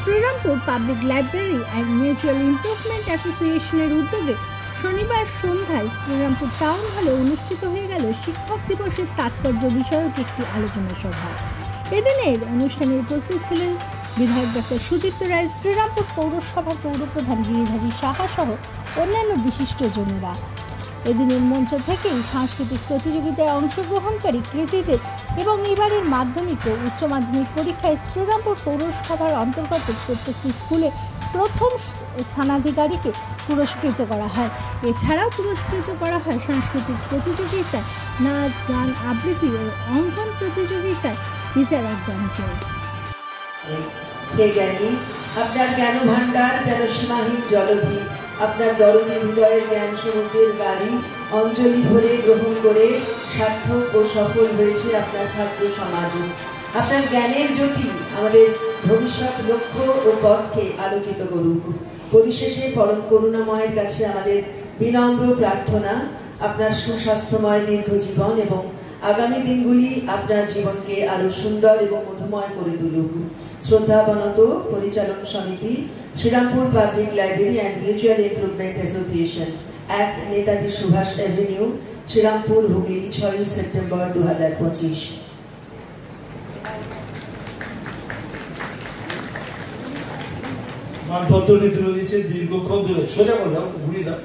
Serampore public library and mutual improvement অ্যাসোসিয়েশনের উদ্যোগে শনিবার সন্ধ্যায় শ্রীরামপুর টাউন হলে অনুষ্ঠিত হয়ে গেল শিক্ষক দিবসের তাৎপর্য বিষয়ক একটি আলোচনা সভা। এদিনের অনুষ্ঠানে উপস্থিত ছিলেন বিধায়ক ডক্টর সুদীপ্ত রায়, শ্রীরামপুর পৌরসভার পৌরপ্রধান গিরিধারী সাহা সহ অন্যান্য বিশিষ্টজনেরা। এদিনের মঞ্চ থেকেই সাংস্কৃতিক প্রতিযোগিতায় অংশগ্রহণকারী কৃতীদের এবং এবারের মাধ্যমিক ও উচ্চ মাধ্যমিক পরীক্ষায় শ্রীরামপুর পৌরসভার অন্তর্গত প্রত্যেকটি স্কুলে প্রথম স্থানাধিকারীকে পুরস্কৃত করা হয়। এছাড়াও পুরস্কৃত করা হয় সাংস্কৃতিক প্রতিযোগিতায় নাচ, গান, আবৃত্তি ও অঙ্কন প্রতিযোগিতায় বিচারকগণকে। আপনার জ্ঞান ভান্ডার যেন সীমাহীন জলধি, আপনার দরদী হৃদয়ের জ্ঞান সমুদ্রের গাড়ি অঞ্জলি ভরে গ্রহণ করে সার্থক ও সফল হয়েছে আপনার ছাত্র সমাজে। আপনার জ্ঞানের জ্যোতি আমাদের ভবিষ্যৎ লক্ষ্য ও পথকে আলোকিত করুক। পরিশেষে পরম করুণাময়ের কাছে আমাদের বিনম্র প্রার্থনা, আপনার সুস্বাস্থ্যময় দীর্ঘ জীবন এবং আগামী দিনগুলি আপনার জীবনকে আরো সুন্দর এবং মধুময় করে তুলুক। শ্রদ্ধাবনত পরিচালন সমিতি, Serampore public library and mutual improvement association, 1 Netaji Subhash avenue, Serampore, Hooghly, 6 September 2025। মানপত্রটি তুলে দিচ্ছে দীর্ঘক্ষণ ধরে, সোজা কথা ঘুরিয়ে দাও,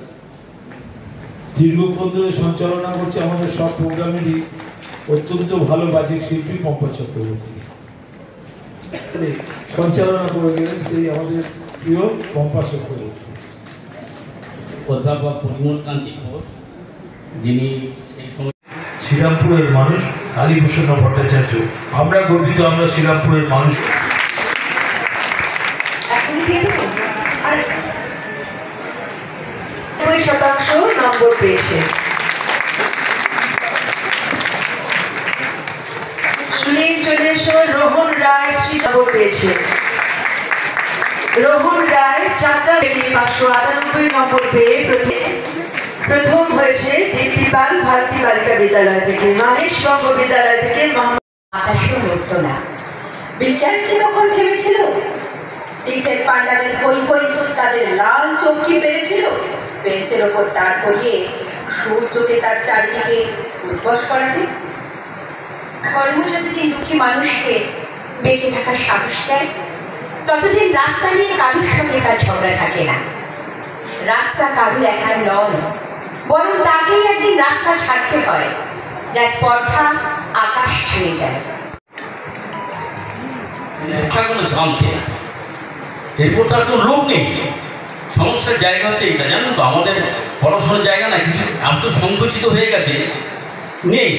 দীর্ঘক্ষণ ধরে সঞ্চালনা করছে আমাদের সব প্রোগ্রামেরই অত্যন্ত ভালো বাচিক শিল্পী পম্পা চক্রবর্তী। সঞ্চালনা করে গেলেন সেই আমাদের প্রিয় পম্পা চক্রবর্তী। অধ্যাপক পরিমল কান্তি ঘোষ, যিনি সেই সময় শ্রীরামপুরের মানুষ কালীভূষণ ভট্টাচার্য। আমরা গর্বিত, আমরা শ্রীরামপুরের মানুষ। শতাংশ নম্বর পেয়েছে। সুনীল চলেশ্বর রোহন রায় নম্বর পেয়েছে। রোহন রায় যাত্রা 598 নম্বর পেয়ে প্রথম হয়েছে। দীপ্তিপাল ভারতী বালিকা বিদ্যালয় থেকে, মাহেশ বঙ্গ বিদ্যালয় থেকে আকাশও নড়ত না। বিজ্ঞান কি তখন থেমেছিল? টিটের পান্ডাদের হই হই তাদের লাল চৌকি পেরেছিল। বেঞ্চের ওপর দাঁড় করিয়ে সূর্যকে তার চারিদিকে উদ্বস করাতে। ধর্ম যতদিন দুঃখী মানুষকে বেঁচে থাকার সাহস দেয়, ততদিন রাস্তা নিয়ে কারুর সঙ্গে তার ঝগড়া থাকে না। রাস্তা কারু একার নয়, বরং তাকেই একদিন রাস্তা ছাড়তে হয়, যা স্পর্ধা আকাশ ছুঁয়ে যায়। জানতে এরপর তার কোনো লোক নেই। সমস্যার জায়গা হচ্ছে এটা, জানেন তো, আমাদের পড়াশোনার জায়গা না কিছু এত সংকুচিত হয়ে গেছে, নেই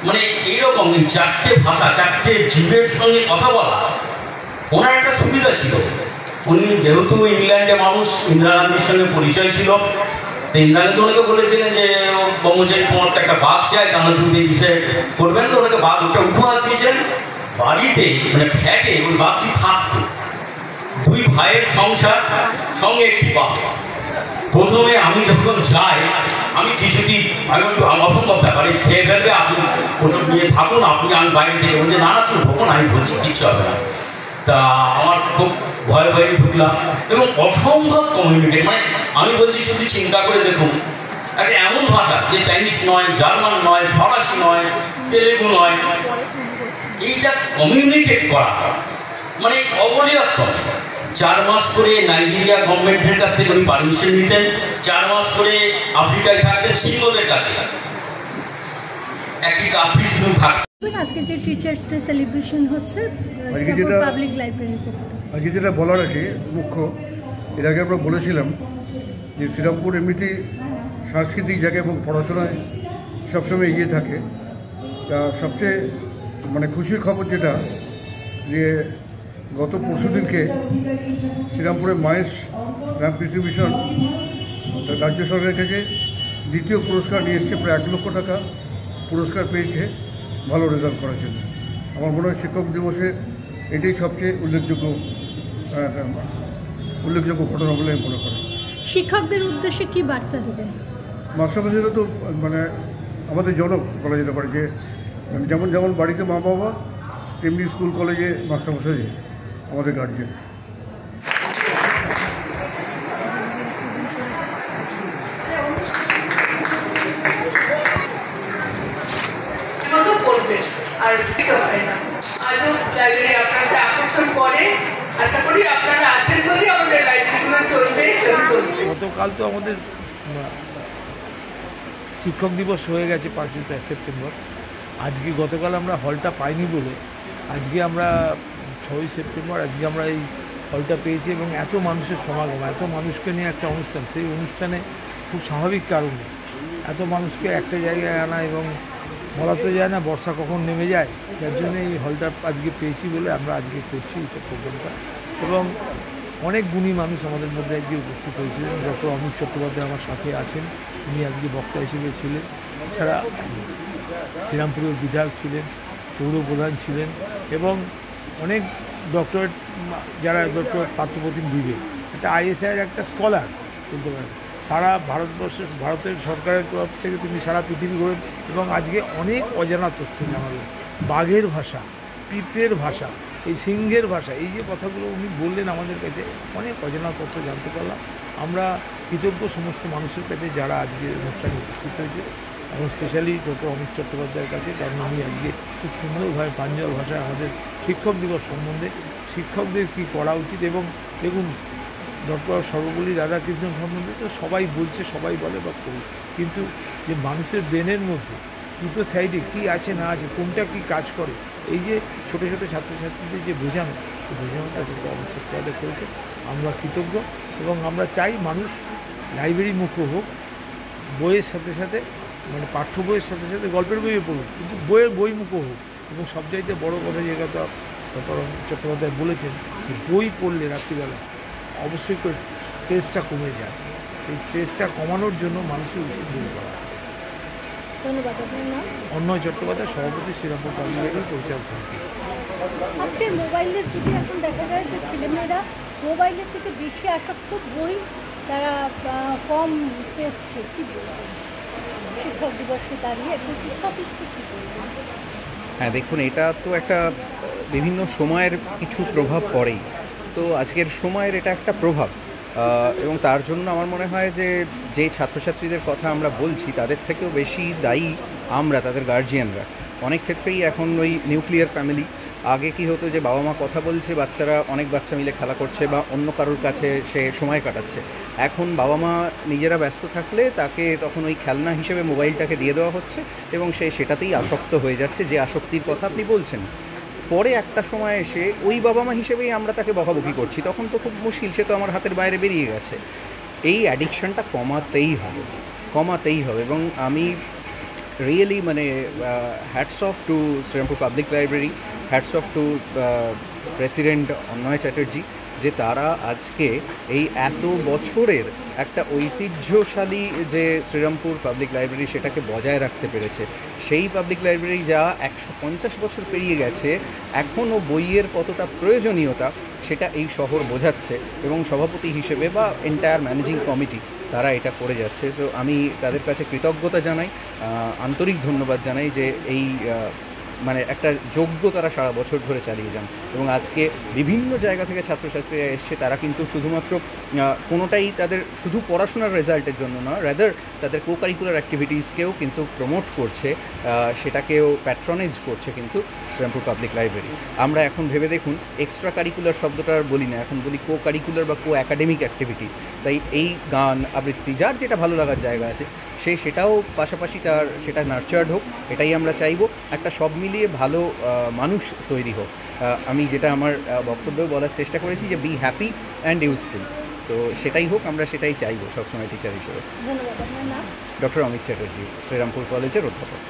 মানে এইরকম 4টে ভাষা, 4টে জীবের সঙ্গে কথা বলা ওনার একটা সুবিধা ছিল। উনি যেহেতু ইংল্যান্ডে মানুষ, ইন্দিরা গান্ধীর সঙ্গে পরিচয় ছিল, তো ইন্দিরা গান্ধী ওনাকে বলেছিলেন যে বঙ্গচারী তোমার তো একটা বাঘ চাই, তাহলে তুমি এই বিষয়ে করবেন। তো ওনাকে বাঘ ওটা উপহার দিয়েছিলেন। বাড়িতে মানে ফ্ল্যাটে ওই বাঘটি থাকতো। 2 ভাইয়ের সংসার, সঙ্গে একটি বাঘ। প্রথমে আমি যখন যাই, আমি কিছুতেই অসম্ভব ব্যাপারে খেয়ে ফেলবে, আপনি ওসব নিয়ে থাকুন, আমি বাইরে থেকে বলছি না না তুমি ঢোকো না, আমি বলছি কিচ্ছু হবে না। তা আমার খুব ভয়ে ভয়ে ঢুকলাম এবং অসম্ভব কমিউনিকেট, মানে আমি বলছি শুধু চিন্তা করে দেখুন, একটা এমন ভাষা যে স্প্যানিশ নয়, জার্মান নয়, ফরাসি নয়, তেলেগু নয়, এইটা কমিউনিকেট করা মানে অবলীলাক্রম। 4 মাস করে নাইজেরিয়া গভর্নমেন্টের কাছ থেকে উনি পারমিশন নিতেন, 4 মাস করে আফ্রিকায় থাকতেন, সিংহদের কাছে একটি কাপড়ি শুধু থাকতেন। আজকে যে টিচার্স ডে সেলিব্রেশন হচ্ছে পাবলিক লাইব্রেরি, আজকে যেটা বলার আছে মুখ্য, এর আগে আমরা বলেছিলাম যে শ্রীরামপুর এমনিতেই সাংস্কৃতিক জায়গা এবং পড়াশোনায় সবসময় এগিয়ে থাকে। তা সবচেয়ে মানে খুশির খবর যেটা, যে গত পরশু দিনকে শ্রীরামপুরের মায়েস রামকৃষ্ণ মিশন রাজ্য সরকারের কাছে দ্বিতীয় পুরস্কার নিয়ে এসছে। প্রায় 1 লক্ষ টাকা পুরস্কার পেয়েছে ভালো রেজাল্ট করার জন্য। আমার মনে হয় শিক্ষক দিবসে এটাই সবচেয়ে উল্লেখযোগ্য ঘটনা বলে আমি মনে করি। শিক্ষকদের উদ্দেশ্যে কি বার্তা দেবেন? মাস্টারমশাইরা তো মানে আমাদের জনক বলা যেতে পারে, যে যেমন যেমন বাড়িতে মা বাবা, তেমনি স্কুল কলেজে মাস্টারমশাই আমাদের গার্জিয়ান। আর কিছু হয় না। আজও লাইব্রেরি আপনাকে আকর্ষণ করে। আশা করি আপনারা আছেন বলেই আমাদের লাইব্রেরিগুলো চলবে এবং চলছে। গতকাল তো আমাদের শিক্ষক দিবস হয়ে গেছে 5ই সেপ্টেম্বর। আজকে গতকাল আমরা হলটা পাইনি বলে আজকে আমরা 6ই সেপ্টেম্বর আজকে আমরা এই হলটা পেয়েছি এবং এত মানুষের সমাগম, এত মানুষকে নিয়ে একটা অনুষ্ঠান, সেই অনুষ্ঠানে খুব স্বাভাবিক কারণে এত মানুষকে একটা জায়গায় আনা এবং বলা তো যায় না বর্ষা কখন নেমে যায়, যার জন্য এই হলটা আজকে পেয়েছি বলে আমরা আজকে করছি এটা প্রোগ্রামটা। এবং অনেক গুণী মানুষ আমাদের মধ্যে আজকে উপস্থিত হয়েছিলেন। ডক্টর অমিত চট্টোপাধ্যায় আমার সাথে আছেন, উনি আজকে বক্তা হিসেবে ছিলেন। এছাড়া শ্রীরামপুরের বিধায়ক ছিলেন, পৌর প্রধান ছিলেন এবং অনেক ডক্টরেট, যারা ডক্টরেট পার্থপ্রতিম দিবে, একটা আইএসআইয়ের একটা স্কলার বলতে পারেন। সারা ভারতের সরকারের তরফ থেকে তিনি সারা পৃথিবী ঘোরেন এবং আজকে অনেক অজানা তথ্য জানালেন। বাঘের ভাষা, পিঁপড়ের ভাষা, এই সিংহের ভাষা, এই যে কথাগুলো উনি বললেন আমাদের কাছে, অনেক অজানা তথ্য জানতে পারলাম। আমরা কৃতজ্ঞ সমস্ত মানুষের কাছে যারা আজকে অনুষ্ঠানে উপস্থিত হয়েছে এবং স্পেশালি ডক্টর অমিত চট্টোপাধ্যায়ের কাছে, কারণ উনি আজকে খুব সুন্দরভাবে প্রাঞ্জল ভাষায় আমাদের শিক্ষক দিবস সম্বন্ধে, শিক্ষকদের কী করা উচিত, এবং দেখুন ডক্টর সর্বপল্লী রাধাকৃষ্ণন সম্বন্ধে তো সবাই বলছে, সবাই বলে বা করি, কিন্তু যে মানুষের ব্রেনের মধ্যে দুটো সাইডে কী আছে না আছে, কোনটা কী কাজ করে, এই যে ছোটো ছোটো ছাত্রছাত্রীদের যে বোঝানো, এই বোঝানোটা ডক্টর অমিত চট্টোপাধ্যায় করেছে। আমরা কৃতজ্ঞ এবং আমরা চাই মানুষ লাইব্রেরি মুখ হোক, বইয়ের সাথে সাথে মানে পাঠ্য বইয়ের সাথে সাথে গল্পের বইও পড়ুক, কিন্তু বইমুখ হোক। এবং সবচাইতে বড় কথা যেটা ডক্টর অমিত চট্টোপাধ্যায় বলেছেন, যে বই পড়লে রাত্রিবেলা অবশ্যই করে স্ট্রেসটা কমে যায়। এই স্ট্রেসটা কমানোর জন্য মানুষের উচিত বই পড়া। ধন্যবাদ। আপনার নাম? অন্নয় চট্টোপাধ্যায়, সভাপতি, শ্রীরামপুর পাবলিক লাইব্রেরি পরিচালক সমিতি। আজকের মোবাইলের যুগে এখন দেখা যায় যে ছেলেমেয়েরা মোবাইলের থেকে বেশি আসক্ত, বই তারা কম পড়ছে। কী বলবেন শিক্ষক দিবসে দাঁড়িয়ে একজন শিক্ষক হিসেবে কী বলবেন? হ্যাঁ, দেখুন, এটা তো একটা বিভিন্ন সময়ের কিছু প্রভাব পড়েই। তো আজকের সময়ের এটা একটা প্রভাব, এবং তার জন্য আমার মনে হয় যে ছাত্রছাত্রীদের কথা আমরা বলছি তাদের থেকেও বেশি দায়ী আমরা, তাদের গার্জিয়ানরা। অনেক ক্ষেত্রেই এখন ওই নিউক্লিয়ার ফ্যামিলি। আগে কি হতো যে বাবা মা কথা বলছে, বাচ্চারা অনেক বাচ্চা মিলে খেলা করছে বা অন্য কারোর কাছে সে সময় কাটাচ্ছে। এখন বাবা মা নিজেরা ব্যস্ত থাকলে তাকে তখন ওই খেলনা হিসেবে মোবাইলটাকে দিয়ে দেওয়া হচ্ছে এবং সে সেটাতেই আসক্ত হয়ে যাচ্ছে, যে আসক্তির কথা আপনি বলছেন। পরে একটা সময় এসে ওই বাবা মা হিসেবেই আমরা তাকে বকাবকি করছি, তখন তো খুব মুশকিল, সে তো আমার হাতের বাইরে বেরিয়ে গেছে। এই অ্যাডিকশানটা কমাতেই হবে। এবং আমি রিয়েলি মানে hats off to Srirampur public library, hats off to president Annay Chatterjee, যে তারা আজকে এই এত বছরের একটা ঐতিহ্যশালী যে শ্রীরামপুর পাবলিক লাইব্রেরি সেটাকে বজায় রাখতে পেরেছে। সেই পাবলিক লাইব্রেরি যা 150 বছর পেরিয়ে গেছে, এখনও বইয়ের কতটা প্রয়োজনীয়তা সেটা এই শহর বোঝাচ্ছে, এবং সভাপতি হিসেবে বা এন্টায়ার ম্যানেজিং কমিটি তারা এটা করে যাচ্ছে। তো আমি তাদের কাছে কৃতজ্ঞতা জানাই, আন্তরিক ধন্যবাদ জানাই যে এই মানে একটা যোগ্য তারা সারা বছর ধরে চালিয়ে যান। এবং আজকে বিভিন্ন জায়গা থেকে ছাত্রছাত্রীরা এসছে, তারা কিন্তু শুধুমাত্র কোনোটাই তাদের শুধু পড়াশোনার রেজাল্টের জন্য না, রাদার তাদের কো কারিকুলার অ্যাক্টিভিটিসকেও কিন্তু প্রমোট করছে, সেটাকেও প্যাট্রনেজ করছে কিন্তু শ্রীরামপুর পাবলিক লাইব্রেরি। আমরা এখন ভেবে দেখুন, এক্সট্রা কারিকুলার শব্দটা আর বলি না, এখন বলি কো কারিকুলার বা কো অ্যাকাডেমিক অ্যাক্টিভিটিস। তাই এই গান আবৃত্তি যার যেটা ভালো লাগার জায়গা আছে, সেটাও পাশাপাশি সেটা নার্চার্ড হোক, এটাই আমরা চাইবো। একটা সব মিলিয়ে ভালো মানুষ তৈরি হোক। আমি যেটা আমার বক্তব্যেও বলার চেষ্টা করেছি যে বি হ্যাপি অ্যান্ড ইউজফুল, তো সেটাই হোক, আমরা সেটাই চাইবো সবসময় টিচার হিসেবে। ধন্যবাদ। আপনার নাম? ডক্টর অমিত চ্যাটার্জি, শ্রীরামপুর কলেজের অধ্যাপক।